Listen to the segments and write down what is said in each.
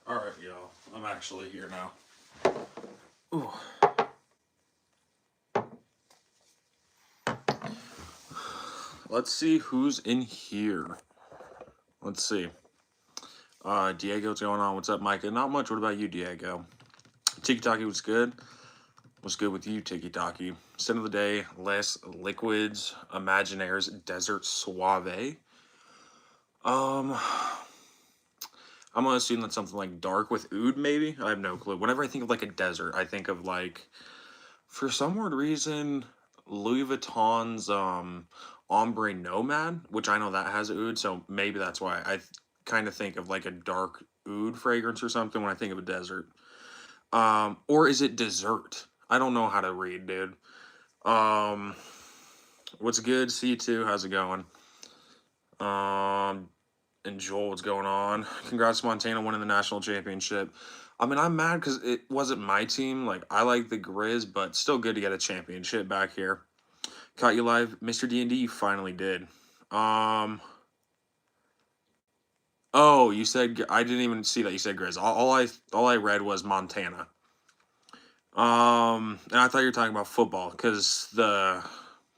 Alright, y'all. I'm actually here now. Ooh. Let's see who's in here. Let's see. Diego's going on. What's up, Micah? Not much. What about you, Diego? Tiki Taki was good. What's good with you, Tiki Taki? Sin of the day, Les Liquids, Imaginaires, Desert Suave. I'm gonna assume that's something like dark with oud, maybe? I have no clue. Whenever I think of like a desert, I think of like, for some weird reason, Louis Vuitton's Ombre Nomad, which I know that has oud, so maybe that's why I kind of think of like a dark oud fragrance or something when I think of a desert. Or is it dessert? I don't know how to read, dude. What's good? C2, how's it going? And Joel, what's going on? Congrats, Montana winning the national championship. I mean, I'm mad because it wasn't my team. Like, I like the Grizz, but still good to get a championship back here. Caught you live, Mr. D&D. You finally did. Oh, you said I didn't even see that you said Grizz. All I read was Montana. And I thought you were talking about football because the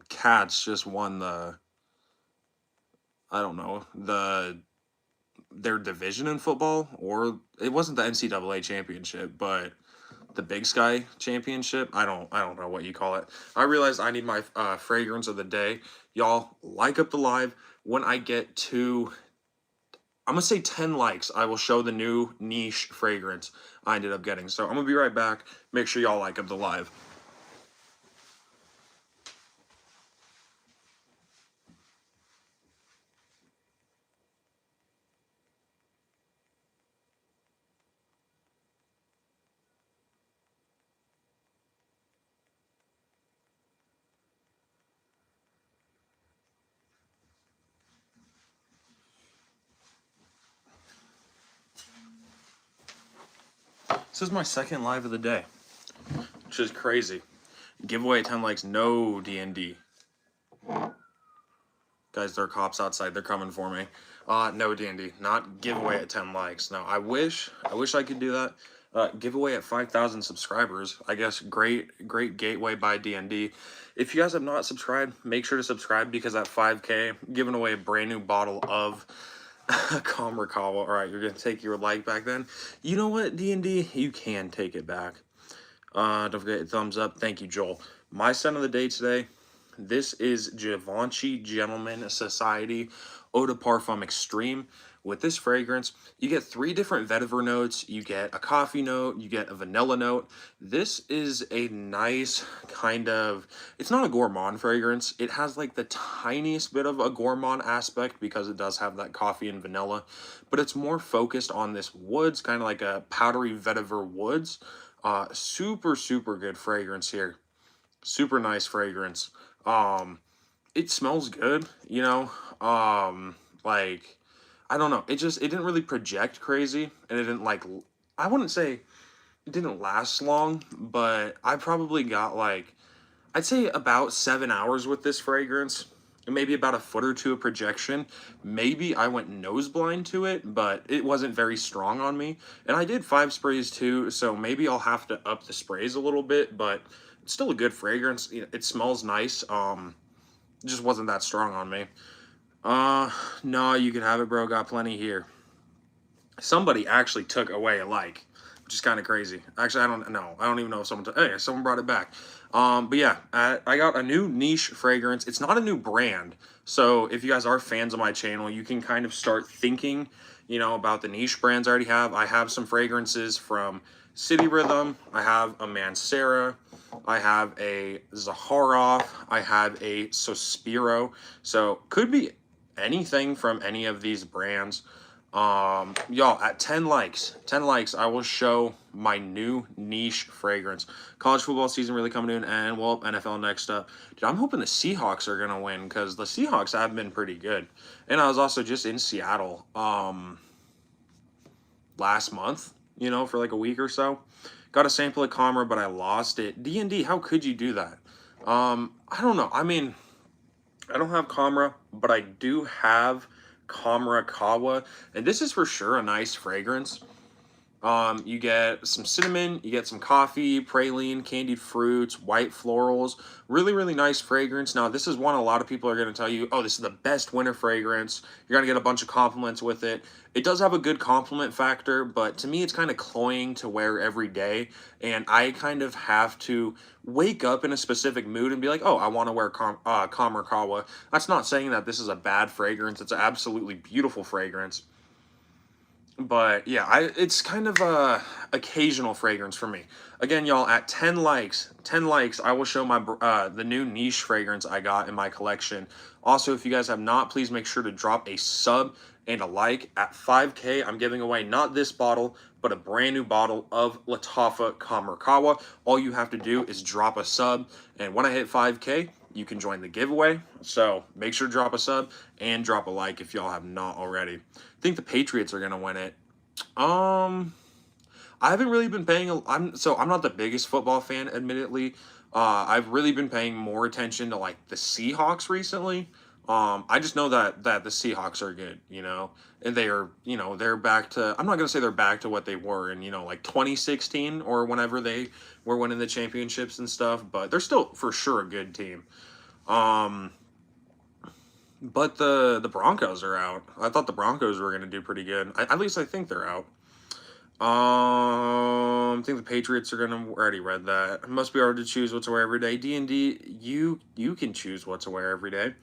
Cats just won I don't know, their division in football, or it wasn't the NCAA championship, but the Big Sky championship. I don't know what you call it. I realized I need my fragrance of the day. Y'all, like up the live. When I get to, I'm gonna say 10 likes, I will show the new niche fragrance I ended up getting. So I'm gonna be right back. Make sure y'all like up the live. This is my second live of the day, which is crazy. Giveaway at 10 likes, no D&D. Guys, there are cops outside. They're coming for me. No D&D. Not giveaway at 10 likes. No, I wish I could do that. Giveaway at 5,000 subscribers. I guess great gateway by D&D. If you guys have not subscribed, make sure to subscribe because at 5K, giving away a brand new bottle of Kamrakawa. All right, you're going to take your like back then. You know what, D&D? You can take it back. Don't forget, thumbs up. Thank you, Joel. My scent of the day today, this is Givenchy Gentleman Society Eau de Parfum Extreme. With this fragrance, you get 3 different vetiver notes. You get a coffee note. You get a vanilla note. This is a nice kind of, it's not a gourmand fragrance. It has like the tiniest bit of a gourmand aspect because it does have that coffee and vanilla. But it's more focused on this woods, kind of like a powdery vetiver woods. Super good fragrance here. Super nice fragrance. It smells good, you know. Like, I don't know. It didn't really project crazy, and it didn't like, I wouldn't say it didn't last long, but I probably got like, I'd say about 7 hours with this fragrance. Maybe about a foot or two of projection. Maybe I went nose blind to it, but it wasn't very strong on me. And I did 5 sprays too, so maybe I'll have to up the sprays a little bit, but it's still a good fragrance. It smells nice. It just wasn't that strong on me. No, you can have it, bro. Got plenty here. Somebody actually took away a like, which is kind of crazy. Actually, I don't know. I don't even know if someone hey, someone brought it back. But yeah, I got a new niche fragrance. It's not a new brand. So if you guys are fans of my channel, you can kind of start thinking, you know, about the niche brands I already have. I have some fragrances from City Rhythm. I have a Mancera. I have a Zaharoff. I have a Sospiro. So could be anything from any of these brands. Y'all, at 10 likes, I will show my new niche fragrance. College football season really coming to an end. Well, NFL next up. Dude, I'm hoping the Seahawks are gonna win because the Seahawks have been pretty good. And I was also just in Seattle last month, you know, for like a week or so. Got a sample of Comra, but I lost it. D&D, how could you do that? I don't know. I mean, I don't have Comra, but I do have Kamrakawa, and this is for sure a nice fragrance. You get some cinnamon, you get some coffee, praline, candied fruits, white florals. Really, really nice fragrance. Now, this is one a lot of people are going to tell you, oh, this is the best winter fragrance. You're going to get a bunch of compliments with it. It does have a good compliment factor, but to me, it's kind of cloying to wear every day. And I kind of have to wake up in a specific mood and be like, oh, I want to wear Kamerakawa. That's not saying that this is a bad fragrance. It's an absolutely beautiful fragrance. But yeah, it's kind of a occasional fragrance for me. Again, y'all, at 10 likes, I will show my the new niche fragrance I got in my collection. Also, if you guys have not, please make sure to drop a sub and a like. At 5K, I'm giving away not this bottle, but a brand new bottle of Lattafa Kamerakawa. All you have to do is drop a sub, and when I hit 5K, you can join the giveaway. So make sure to drop a sub and drop a like if y'all have not already. I think the Patriots are gonna win it. I haven't really been paying. I'm not the biggest football fan, admittedly. I've really been paying more attention to like the Seahawks recently. I just know that the Seahawks are good, and they are, they're back to. I'm not gonna say they're back to what they were in, like 2016 or whenever they were winning the championships and stuff. But they're still for sure a good team. But the Broncos are out. I thought the Broncos were gonna do pretty good. At least I think they're out. I think the Patriots are gonna. Already read that. It must be hard to choose what to wear every day. D&D, you can choose what to wear every day.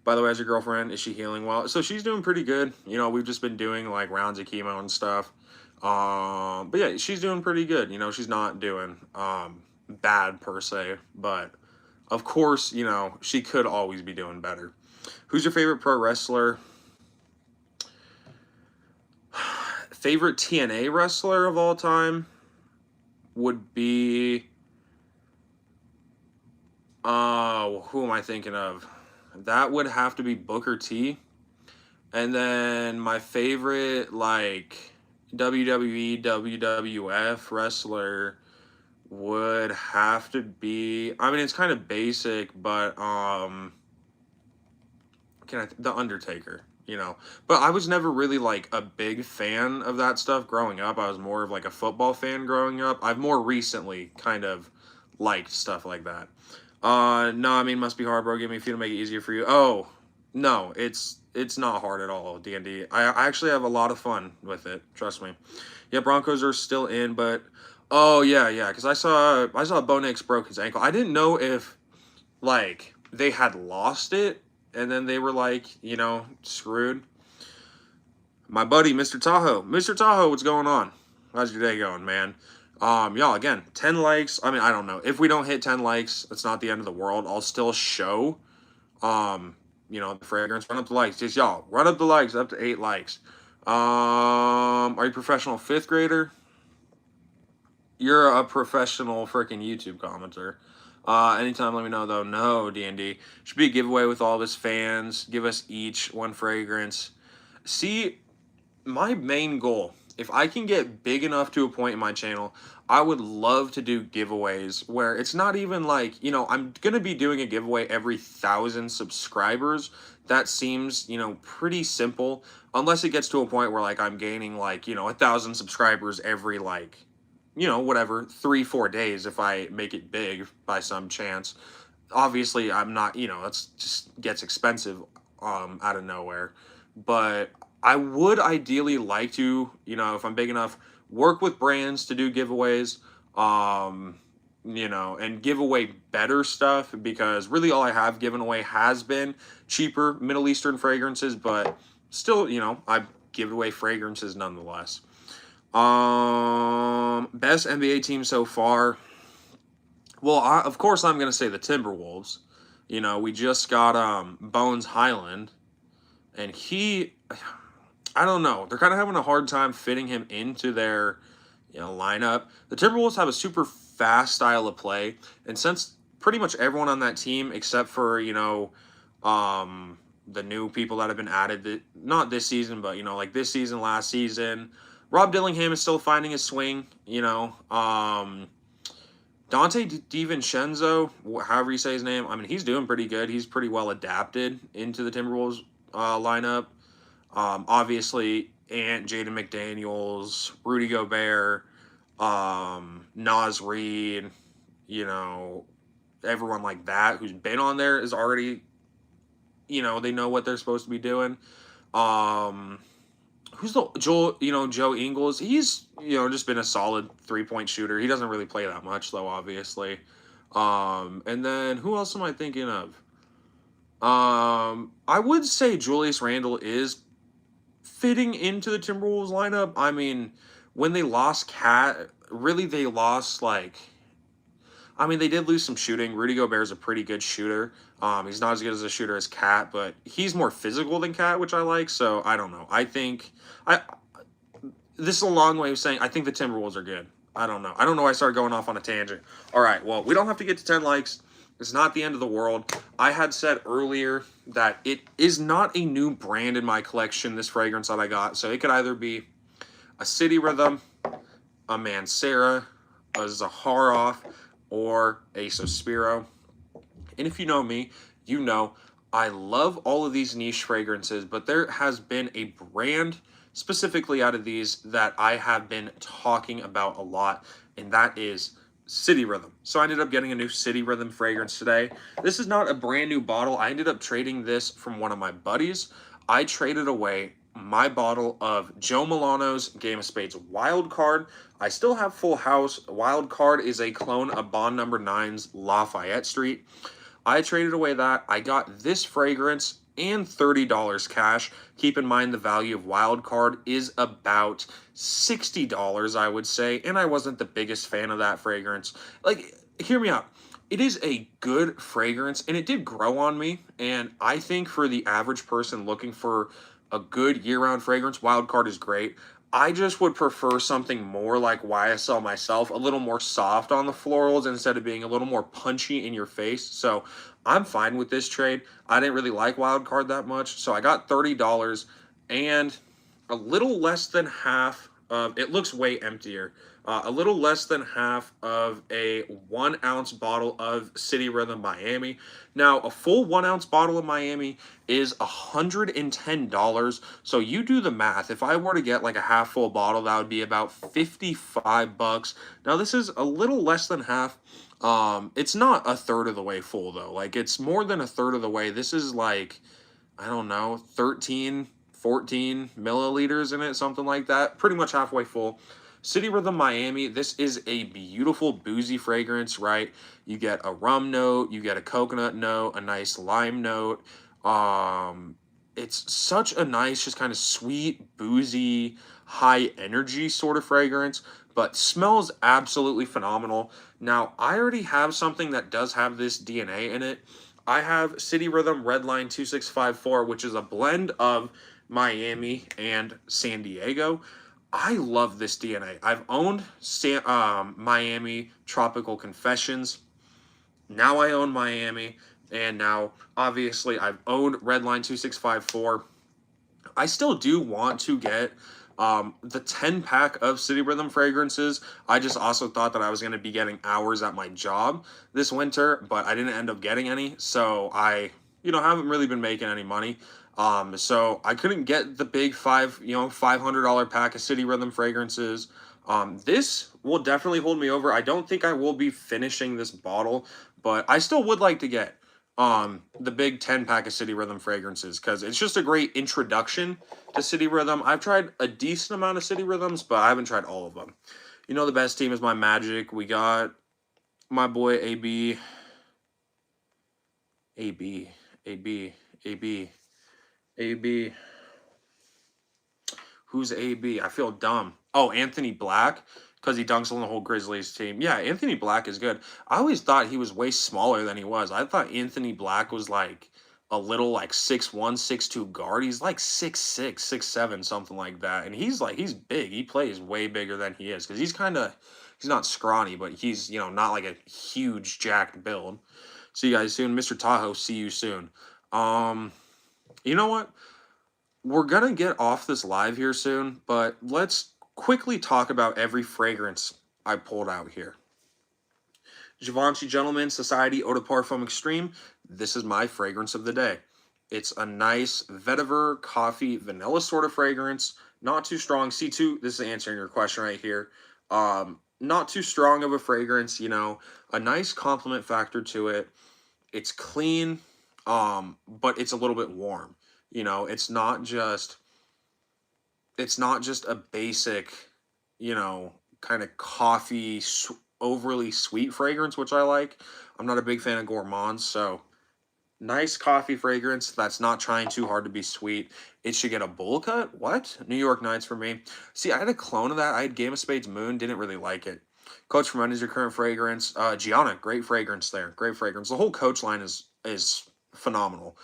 By the way, as your girlfriend, is she healing well? So she's doing pretty good. We've just been doing like rounds of chemo and stuff. But yeah, she's doing pretty good. She's not doing bad per se, but of course, she could always be doing better. Who's your favorite pro wrestler? Favorite TNA wrestler of all time would be, who am I thinking of? That would have to be Booker T. And then my favorite, like, WWE, WWF wrestler would have to be, I mean, it's kind of basic, but, The Undertaker. But I was never really like a big fan of that stuff growing up. I was more of like a football fan growing up. I've more recently kind of liked stuff like that. No, I mean, must be hard, bro. Give me a few to make it easier for you. Oh, no, it's not hard at all, D&D. I actually have a lot of fun with it. Trust me. Yeah, Broncos are still in, but oh yeah, because I saw Bo Nix broke his ankle. I didn't know if like they had lost it and then they were like, screwed. My buddy, Mr. Tahoe. Mr. Tahoe, what's going on? How's your day going, man? Y'all, again, 10 likes. I mean, I don't know. If we don't hit 10 likes, it's not the end of the world. I'll still show, the fragrance. Run up the likes. Just y'all, run up the likes up to 8 likes. Are you a professional 5th grader? You're a professional freaking YouTube commenter. Anytime, let me know, though. No, D&D. Should be a giveaway with all of his fans. Give us each one fragrance. See, my main goal, if I can get big enough to a point in my channel, I would love to do giveaways where it's not even like, I'm going to be doing a giveaway every 1,000 subscribers. That seems, pretty simple. Unless it gets to a point where, like, I'm gaining, like, 1,000 subscribers every, like, whatever, 3-4 days if I make it big by some chance. Obviously, I'm not, that's just gets expensive out of nowhere. But I would ideally like to, if I'm big enough, work with brands to do giveaways, and give away better stuff, because really all I have given away has been cheaper Middle Eastern fragrances, but still, I give away fragrances nonetheless. Best NBA team so far. Well, of course I'm gonna say the Timberwolves. We just got Bones Highland, and I don't know. They're kind of having a hard time fitting him into their lineup. The Timberwolves have a super fast style of play, and since pretty much everyone on that team except for the new people that have been added, not this season, but like this season, last season. Rob Dillingham is still finding his swing, Dante DiVincenzo, however you say his name, I mean, he's doing pretty good. He's pretty well adapted into the Timberwolves lineup. Obviously, Ant, Jaden McDaniels, Rudy Gobert, Nas Reed, you know, everyone like that who's been on there is already, you know, they know what they're supposed to be doing. Um, who's the Joe Ingles? He's, you know, just been a solid 3-point shooter. He doesn't really play that much though, obviously. And then who else am I thinking of? I would say Julius Randle is fitting into the Timberwolves lineup. I mean, when they lost Cat, really they lost like, I mean, they did lose some shooting. Rudy Gobert is a pretty good shooter. He's not as good as a shooter as Cat, but he's more physical than Cat, which I like. So I don't know. I think I this is a long way of saying I think the Timberwolves are good. I don't know. I don't know why I started going off on a tangent. All right, well, we don't have to get to 10 likes. It's not the end of the world. I had said earlier that it is not a new brand in my collection, this fragrance that I got. So it could either be a City Rhythm, a Mancera, a Zaharoff, or a Sospiro. And if you know me, you know I love all of these niche fragrances, but there has been a brand specifically out of these that I have been talking about a lot, and that is City Rhythm. So I ended up getting a new City Rhythm fragrance today. This is not a brand new bottle. I ended up trading this from one of my buddies. I traded away my bottle of Joe Milano's Game of Spades Wild Card. I still have Full House. Wild Card is a clone of Bond No. 9's Lafayette Street. I traded away that. I got this fragrance and $30 cash. Keep in mind the value of Wild Card is about $60, I would say, and I wasn't the biggest fan of that fragrance. Like, hear me out. It is a good fragrance, and it did grow on me, and I think for the average person looking for a good year-round fragrance, Wild Card is great. I just would prefer something more like YSL myself, a little more soft on the florals instead of being a little more punchy in your face. So I'm fine with this trade. I didn't really like Wild Card that much, so I got $30 and a little less than half of, it looks way emptier, a little less than half of a 1 ounce bottle of City Rhythm Miami. Now, a full 1 ounce bottle of Miami is $110. So you do the math. If I were to get like a half full bottle, that would be about $55. Now, this is a little less than half. It's not a third of the way full though. Like, it's more than a third of the way. This is like, I don't know, 13, 14 milliliters in it, something like that. Pretty much halfway full. City Rhythm Miami, this is a beautiful boozy fragrance, right? You get a rum note, you get a coconut note, a nice lime note. It's such a nice, just kind of sweet, boozy, high energy sort of fragrance, but smells absolutely phenomenal. Now, I already have something that does have this DNA in it. I have City Rhythm Redline 2654, which is a blend of Miami and San Diego. I love this DNA. I've owned Miami Tropical Confessions. Now I own Miami. And now, obviously, I've owned Redline 2654. I still do want to get the 10-pack of City Rhythm fragrances. I just also thought that I was going to be getting hours at my job this winter, but I didn't end up getting any. So I, haven't really been making any money. So I couldn't get the big $500 pack of City Rhythm fragrances. This will definitely hold me over. I don't think I will be finishing this bottle, but I still would like to get the big 10-pack of City Rhythm fragrances because it's just a great introduction to City Rhythm. I've tried a decent amount of City Rhythms, but I haven't tried all of them. The best team is my Magic. We got my boy AB. Who's AB? I feel dumb. Oh, Anthony Black, because he dunks on the whole Grizzlies team. Yeah, Anthony Black is good. I always thought he was way smaller than he was. I thought Anthony Black was like a little like 6'1", 6'2" guard. He's like 6'6", 6'7", something like that. And he's big. He plays way bigger than he is because he's not scrawny, but he's, not like a huge jacked build. See you guys soon. Mr. Tahoe, see you soon. You know what? We're going to get off this live here soon, but let's quickly talk about every fragrance I pulled out here. Givenchy Gentleman Society Eau de Parfum Extreme. This is my fragrance of the day. It's a nice vetiver, coffee, vanilla sort of fragrance. Not too strong. C2, this is answering your question right here. Not too strong of a fragrance, you know, a nice compliment factor to it. It's clean, but it's a little bit warm. You know, it's not just a basic, you know, kind of overly sweet fragrance, which I like. I'm not a big fan of gourmands, so nice coffee fragrance that's not trying too hard to be sweet. It should get a bowl cut. What? New York Nights for me. See, I had a clone of that. I had Game of Spades Moon. Didn't really like it. Coach from is your current fragrance. Gianna, great fragrance there. Great fragrance. The whole Coach line is phenomenal.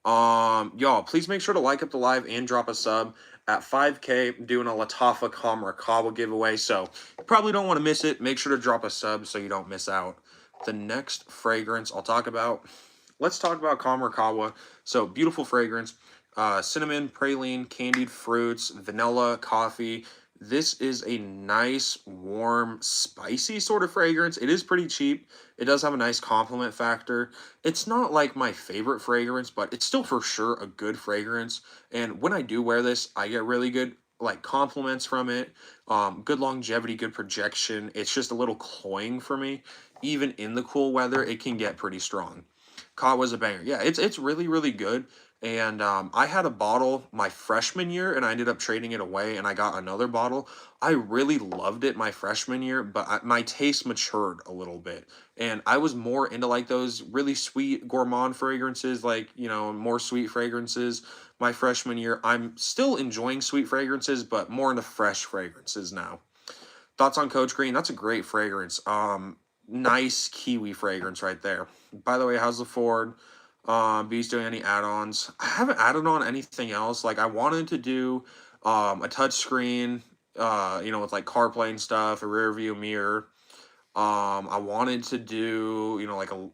Y'all, please make sure to like up the live and drop a sub. At 5K, I'm doing a Lattafa Kawa giveaway, so you probably don't want to miss it. Make sure to drop a sub so you don't miss out. The next fragrance I'll talk about, let's talk about Kawa. So, beautiful fragrance. Cinnamon, praline, candied fruits, vanilla, coffee. This is a nice, warm, spicy sort of fragrance. It is pretty cheap. It does have a nice compliment factor. It's not like my favorite fragrance, but it's still for sure a good fragrance. And when I do wear this, I get really good like compliments from it. Good longevity, good projection. It's just a little cloying for me. Even in the cool weather, it can get pretty strong. Kawa's a banger. Yeah, it's really, really good. And I had a bottle my freshman year, and I ended up trading it away, and I got another bottle. I really loved it my freshman year, but my taste matured a little bit, and I was more into like those really sweet gourmand fragrances, like, you know, more sweet fragrances. My freshman year, I'm still enjoying sweet fragrances, but more into fresh fragrances now. Thoughts on Coach Green? That's a great fragrance. Nice kiwi fragrance right there. By the way, how's the Ford? B's doing any add-ons? I haven't added on anything else. Like I wanted to do a touch screen, you know, with like CarPlay and stuff, a rear view mirror. I wanted to do, you know, like a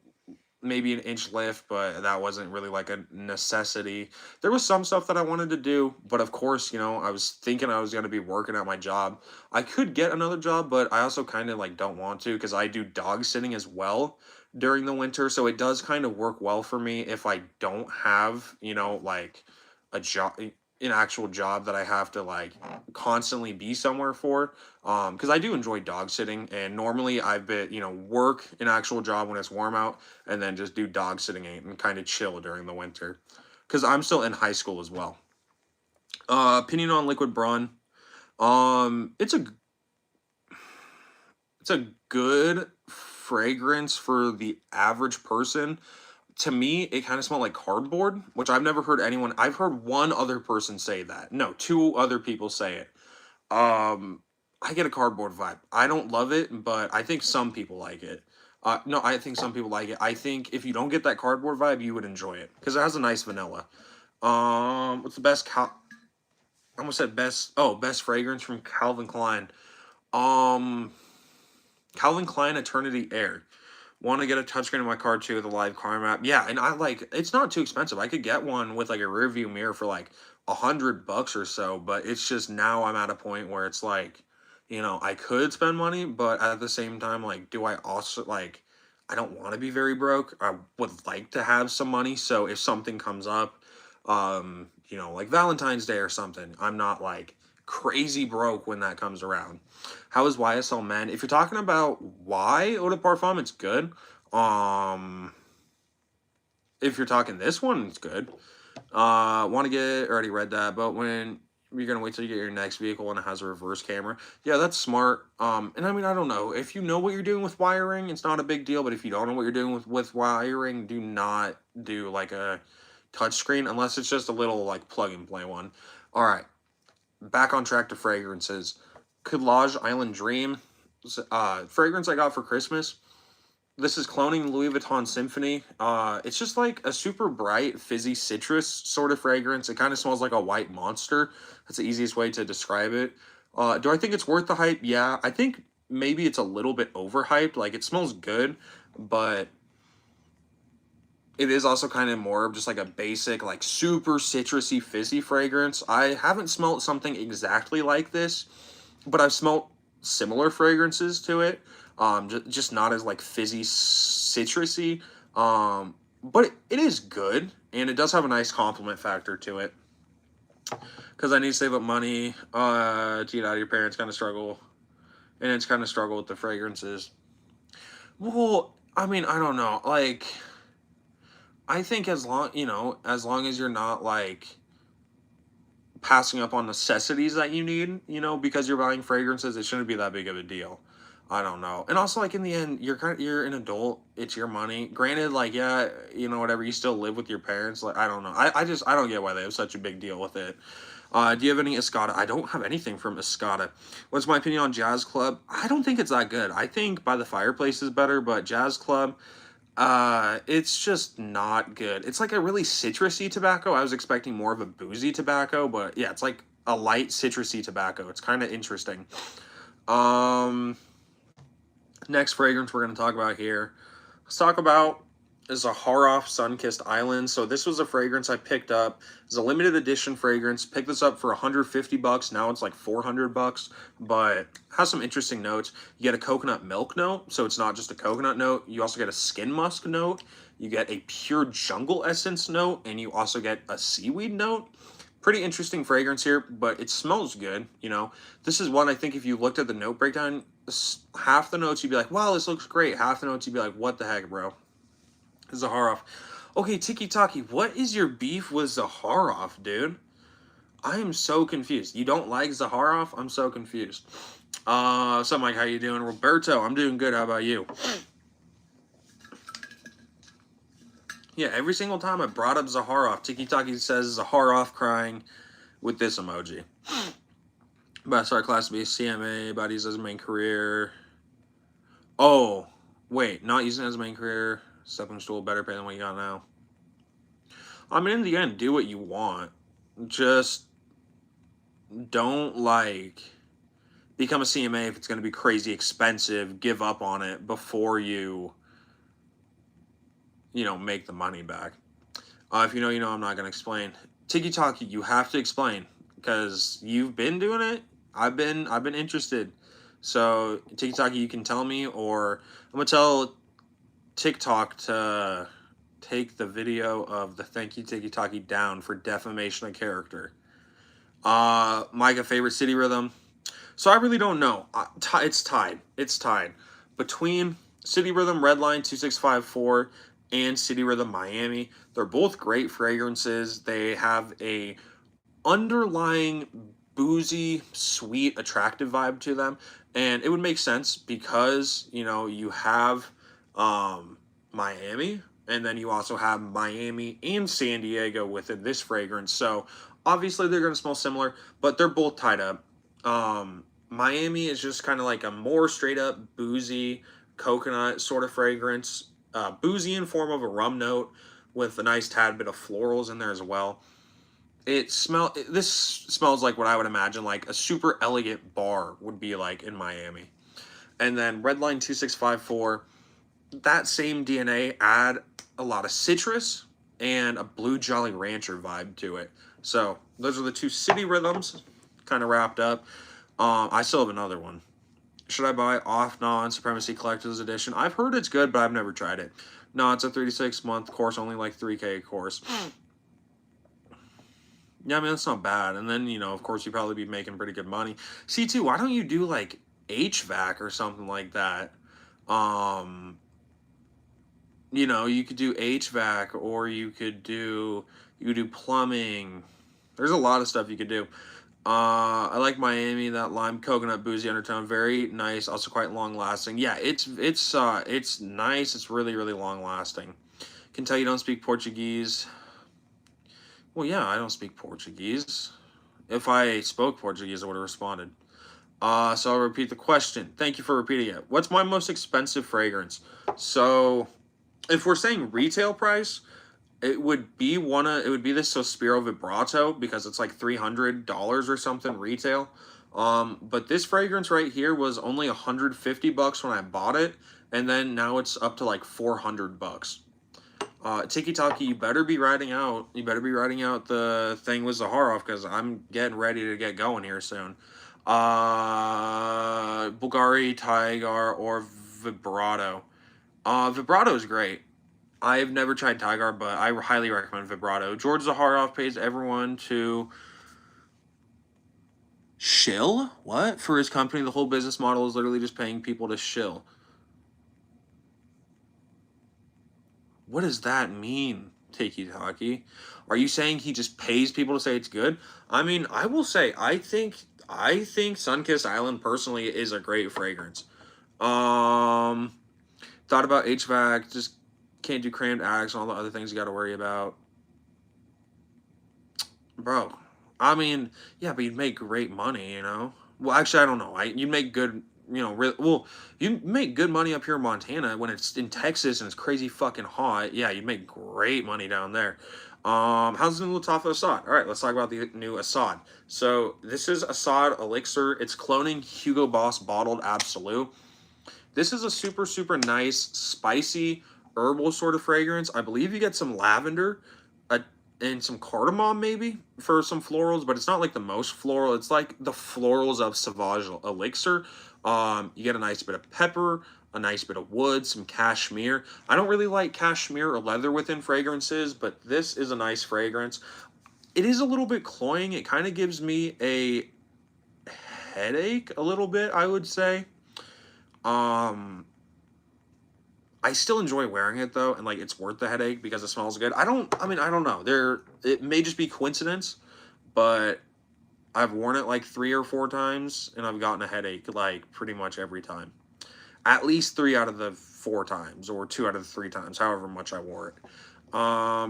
maybe an inch lift, but that wasn't really like a necessity. There was some stuff that I wanted to do, but of course, you know, I was thinking I was going to be working at my job. I could get another job, but I also kind of like don't want to because I do dog sitting as well during the winter, so it does kind of work well for me if I don't have, you know, like a job, an actual job that I have to like constantly be somewhere for. Because I do enjoy dog sitting, and normally I've been, you know, work an actual job when it's warm out, and then just do dog sitting and kind of chill during the winter. Because I'm still in high school as well. Opinion on Liquid Brun. It's a good fragrance for the average person. To me, it kind of smelled like cardboard, which I've never heard anyone. I've heard one other person say that. No, two other people say it. I get a cardboard vibe. I don't love it, but I think some people like it. No, I think some people like it. I think if you don't get that cardboard vibe, you would enjoy it because it has a nice vanilla. What's the best? I almost said best. Oh, best fragrance from Calvin Klein. Um, Calvin Klein Eternity Air. Want to get a touchscreen in my car too with a live car map. Yeah, and I like it's not too expensive. I could get one with like a rear view mirror for like $100 or so, but it's just now I'm at a point where it's like, you know, I could spend money, but at the same time, like, do I also like I don't want to be very broke. I would like to have some money. So if something comes up, you know, like Valentine's Day or something, I'm not like crazy broke when that comes around. How is YSL Men? If you're talking about why Eau de Parfum, it's good. Um, if you're talking this one, it's good. Want to get already read that, but when you're gonna wait till you get your next vehicle and it has a reverse camera, yeah, that's smart. And I mean, I don't know if you know what you're doing with wiring, it's not a big deal. But if you don't know what you're doing with wiring, do not do like a touchscreen unless it's just a little like plug and play one. All right, back on track to fragrances. Collage Island Dream, fragrance I got for Christmas. This is cloning Louis Vuitton Symphony. It's just like a super bright, fizzy citrus sort of fragrance. It kind of smells like a white monster. That's the easiest way to describe it. Do I think it's worth the hype? Yeah, I think maybe it's a little bit overhyped. Like it smells good, but it is also kind of more of just like a basic, like super citrusy, fizzy fragrance. I haven't smelled something exactly like this, but I've smelled similar fragrances to it. Just not as like fizzy, citrusy. But it is good, and it does have a nice compliment factor to it. because I need to save up money to get out of your parents. Kind of struggle, and it's kind of struggle with the fragrances. Well, I mean, I don't know. Like, I think as long as you're not like passing up on necessities that you need, because you're buying fragrances, it shouldn't be that big of a deal. I don't know. And also, like, in the end, you're an adult. It's your money. Granted, like, yeah, whatever. You still live with your parents. Like, I don't know. I don't get why they have such a big deal with it. Do you have any Escada? I don't have anything from Escada. What's my opinion on Jazz Club? I don't think it's that good. I think By the Fireplace is better, but Jazz Club, it's just not good. It's like a really citrusy tobacco. I was expecting more of a boozy tobacco, but yeah, it's like a light citrusy tobacco. It's kind of interesting. Um, Next fragrance we're going to talk about here. Let's talk about Zaharoff Sunkissed Island. So this was a fragrance I picked up. It's a limited edition fragrance. Picked this up for $150. Now it's like $400, but has some interesting notes. You get a coconut milk note, so it's not just a coconut note. You also get a skin musk note. You get a pure jungle essence note, and you also get a seaweed note. Pretty interesting fragrance here, but it smells good. This is one I think if you looked at the note breakdown, half the notes you'd be like, wow, this looks great. Half the notes you'd be like, what the heck, bro? Zaharoff. Okay, Tiki Taki, what is your beef with Zaharoff, dude? I am so confused. You don't like Zaharoff? I'm so confused. So Mike, how you doing? Roberto, I'm doing good. How about you? Yeah, every single time I brought up Zaharoff, Tiki Taki says Zaharoff crying with this emoji. Best art class to be CMA, bodies as a main career. Oh, wait, not using it as a main career. Stepping stool, better pay than what you got now. I mean, in the end, do what you want. Just don't become a CMA if it's going to be crazy expensive. Give up on it before you make the money back. If you know, I'm not going to explain. Tiki Taki, you have to explain because you've been doing it. I've been interested. So Tiki Taki, you can tell me, or I'm gonna tell TikTok to take the video of the thank you Tiki Taki down for defamation of character. Micah, favorite city rhythm. So I really don't know. It's tied. It's tied between City Rhythm Redline 2654 and City Rhythm Miami. They're both great fragrances. They have a underlying boozy, sweet, attractive vibe to them, and it would make sense because you have Miami, and then you also have Miami and San Diego within this fragrance. So obviously they're going to smell similar, but they're both tied up. Miami is just kind of like a more straight up boozy coconut sort of fragrance, boozy in form of a rum note with a nice tad bit of florals in there as well. This smells like what I would imagine like a super elegant bar would be like in Miami. And then Redline 2654, that same DNA, add a lot of citrus and a Blue Jolly Rancher vibe to it. So those are the two city rhythms kind of wrapped up. I still have another one. Should I buy Off Non Supremacy Collector's Edition? I've heard it's good, but I've never tried it. No, it's a 36-month course, only like 3K course. Yeah, I mean, that's not bad. And then, of course, you'd probably be making pretty good money. C2, why don't you do like HVAC or something like that? You could do HVAC, or you could do plumbing. There's a lot of stuff you could do. I like Miami, that lime coconut boozy undertone, very nice, also quite long lasting. Yeah, it's nice. It's really, really long lasting. Can tell you don't speak Portuguese. Well, yeah, I don't speak Portuguese. If I spoke Portuguese, I would have responded. So I'll repeat the question. Thank you for repeating it. What's my most expensive fragrance? So, if we're saying retail price, it would be this Sospiro Vibrato because it's like $300 or something retail. But this fragrance right here was only $150 when I bought it, and then now it's up to like $400. Tiki Taki, you better be writing out the thing with Zaharoff because I'm getting ready to get going here soon. Bulgari, Tiger, or Vibrato. Vibrato is great. I've never tried Tiger, but I highly recommend Vibrato. George Zaharoff pays everyone to Shill? What? For his company, the whole business model is literally just paying people to shill. What does that mean, Tiki Taki? Are you saying he just pays people to say it's good? I mean, I will say I think Sunkissed Island personally is a great fragrance. Um Thought about HVAC, just can't do crammed acts and all the other things you got to worry about. Bro, I mean, yeah, but you'd make great money, you know? Well, actually, I don't know. You'd make good, you make good money up here in Montana when it's in Texas and it's crazy fucking hot. Yeah, you'd make great money down there. How's the new Latafa Assad? All right, let's talk about the new Assad. So this is Assad Elixir. It's cloning Hugo Boss Bottled Absolute. This is a super, super nice, spicy, herbal sort of fragrance. I believe you get some lavender uh, and some cardamom maybe for some florals, but it's not like the most floral. It's like the florals of Sauvage Elixir. You get a nice bit of pepper, a nice bit of wood, some cashmere. I don't really like cashmere or leather within fragrances, but this is a nice fragrance. It is a little bit cloying. It kind of gives me a headache a little bit, I would say. Um, I still enjoy wearing it though, and like it's worth the headache because it smells good. I don't know. It may just be coincidence, but I've worn it like 3 or 4 times and I've gotten a headache like pretty much every time. At least 3 out of the 4 times, or 2 out of the 3 times, however much I wore it.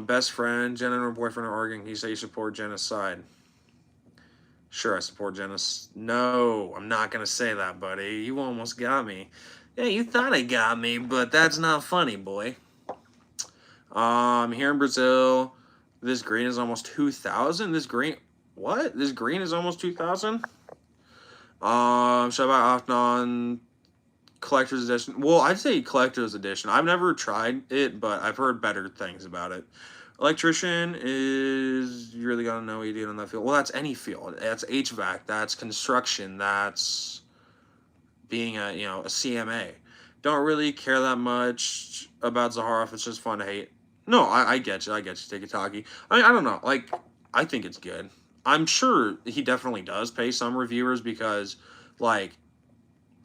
Best friend, Jenna and her boyfriend are arguing. He say you support genocide. Sure, I support genocide. No, I'm not gonna say that, buddy. You almost got me. Yeah, you thought I got me, but that's not funny, boy. Here in Brazil, this green is almost 2,000. This green, what? This green is almost 2,000. Shabbat Afnan collector's edition. Well, I'd say collector's edition. I've never tried it, but I've heard better things about it. Electrician is, you really gotta know what you do in that field. Well, that's any field. That's HVAC. That's construction. That's being a CMA. Don't really care that much about Zaharoff. It's just fun to hate. No, I get you. I get you, Tiki. I don't know. Like, I think it's good. I'm sure he definitely does pay some reviewers because, like,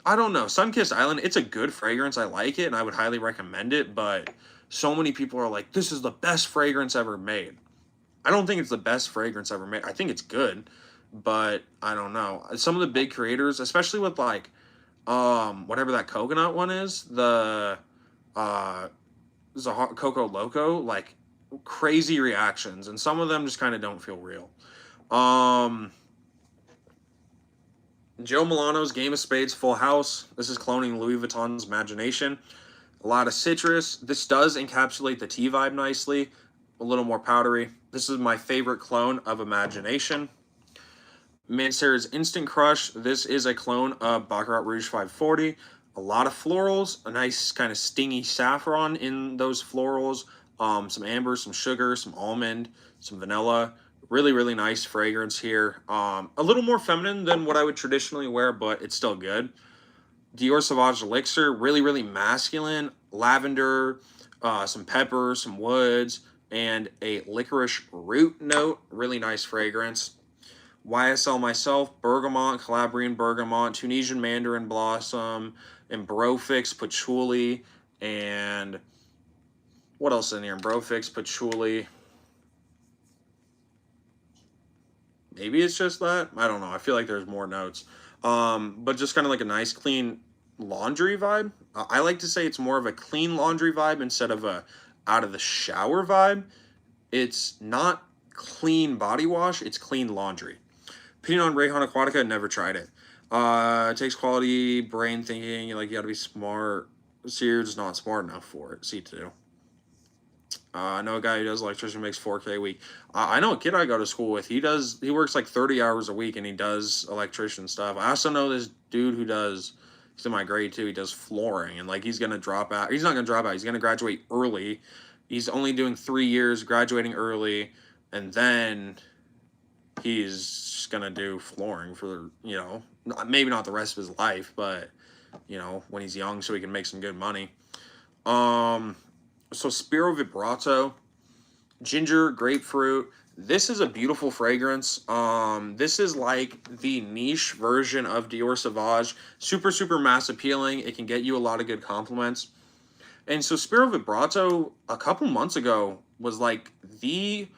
I don't know. Sunkissed Island, it's a good fragrance. I like it and I would highly recommend it, but so many people are like, this is the best fragrance ever made. I don't think it's the best fragrance ever made. I think it's good, but I don't know. Some of the big creators, especially with like whatever that coconut one is, the Coco Loco, like crazy reactions, and some of them just kind of don't feel real. Joe Milano's Game of Spades Full House. This is cloning Louis Vuitton's Imagination. A lot of citrus. This does encapsulate the tea vibe nicely. A little more powdery. This is my favorite clone of Imagination. Mancera's Instant Crush. This is a clone of Baccarat Rouge 540. A lot of florals. A nice kind of stingy saffron in those florals. Some amber, some sugar, some almond, some vanilla. Really, really nice fragrance here. A little more feminine than what I would traditionally wear, but it's still good. Dior Sauvage Elixir, really, really masculine. Lavender, some pepper, some woods, and a licorice root note. Really nice fragrance. YSL Myself, Bergamot, Calabrian Bergamot, Tunisian Mandarin Blossom, and Brofix Patchouli, and what else in here? Brofix Patchouli. Maybe it's just that. I don't know. I feel like there's more notes. But just kind of like a nice, clean laundry vibe. I like to say it's more of a clean laundry vibe instead of a out of the shower vibe. It's not clean body wash. It's clean laundry. Pinon Rayhan Aquatica, never tried it. It takes quality brain thinking. Like, you got to be smart. So you're just not smart enough for it. C2. I know a guy who does electrician, makes 4K a week. I know a kid I go to school with. He works like 30 hours a week and he does electrician stuff. I also know this dude who does, he's in my grade too. He does flooring, and like he's gonna drop out. He's not gonna drop out. He's gonna graduate early. He's only doing 3 years, graduating early, and then he's just gonna do flooring for, maybe not the rest of his life, but when he's young, so he can make some good money. So Spiro Vibrato, ginger, grapefruit, This is a beautiful fragrance. This is like the niche version of Dior Sauvage. Super, super mass appealing. It can get you a lot of good compliments. And so Spiro Vibrato a couple months ago was like the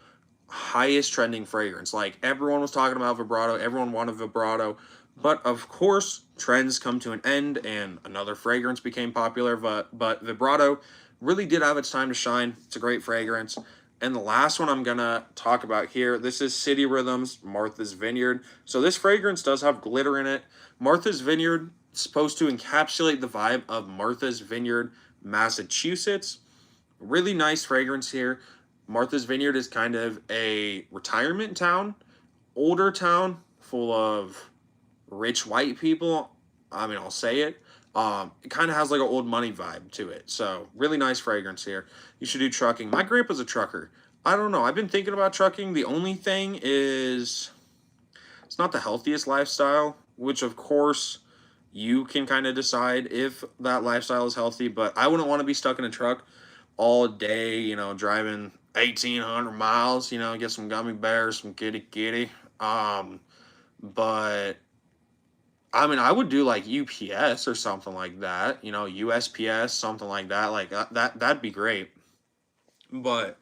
highest trending fragrance. Like everyone was talking about vibrato, everyone wanted vibrato. But of course, trends come to an end and another fragrance became popular, but vibrato really did have its time to shine. It's a great fragrance. And the last one I'm gonna talk about here, this is City Rhythms Martha's Vineyard. So this fragrance does have glitter in it. Martha's Vineyard is supposed to encapsulate the vibe of Martha's Vineyard, Massachusetts. Really nice fragrance here. Martha's Vineyard is kind of a retirement town, older town full of rich white people. I mean, I'll say it. It kind of has like an old money vibe to it. So really nice fragrance here. You should do trucking. My grandpa's a trucker. I don't know. I've been thinking about trucking. The only thing is it's not the healthiest lifestyle, which of course you can kind of decide if that lifestyle is healthy, but I wouldn't want to be stuck in a truck all day, driving 1,800 miles, get some gummy bears, some kitty kitty. But I mean, I would do like UPS or something like that, USPS, something like that. Like that'd be great. But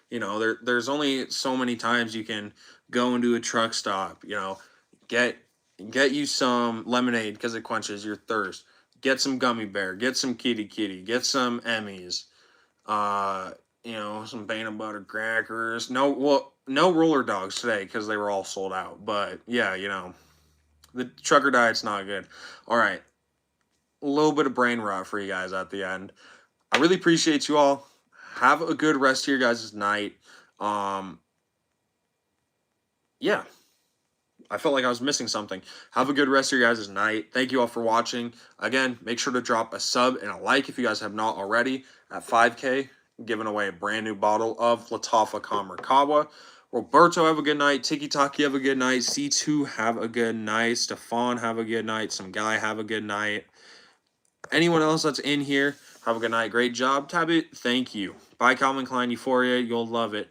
there's only so many times you can go into a truck stop, get get you some lemonade because it quenches your thirst. Get some gummy bear, get some kitty kitty, get some Emmys, uh, some peanut butter crackers. No, well, no roller dogs today because they were all sold out. But yeah, the trucker diet's not good. All right, a little bit of brain rot for you guys at the end. I really appreciate you all. Have a good rest of your guys' night. Um, yeah, I felt like I was missing something. Have a good rest of your guys' night. Thank you all for watching. Again, make sure to drop a sub and a like if you guys have not already. At 5K, giving away a brand new bottle of Latafa Kamarkawa. Roberto, have a good night. Tiki Taki, have a good night. C2, have a good night. Stefan, have a good night. Some guy, have a good night. Anyone else that's in here, have a good night. Great job, Tabit. Thank you. Buy Calvin Klein Euphoria. You'll love it.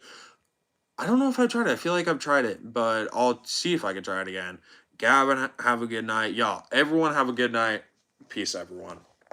I don't know if I've tried it. I feel like I've tried it, but I'll see if I can try it again. Gavin, have a good night. Y'all, everyone have a good night. Peace, everyone.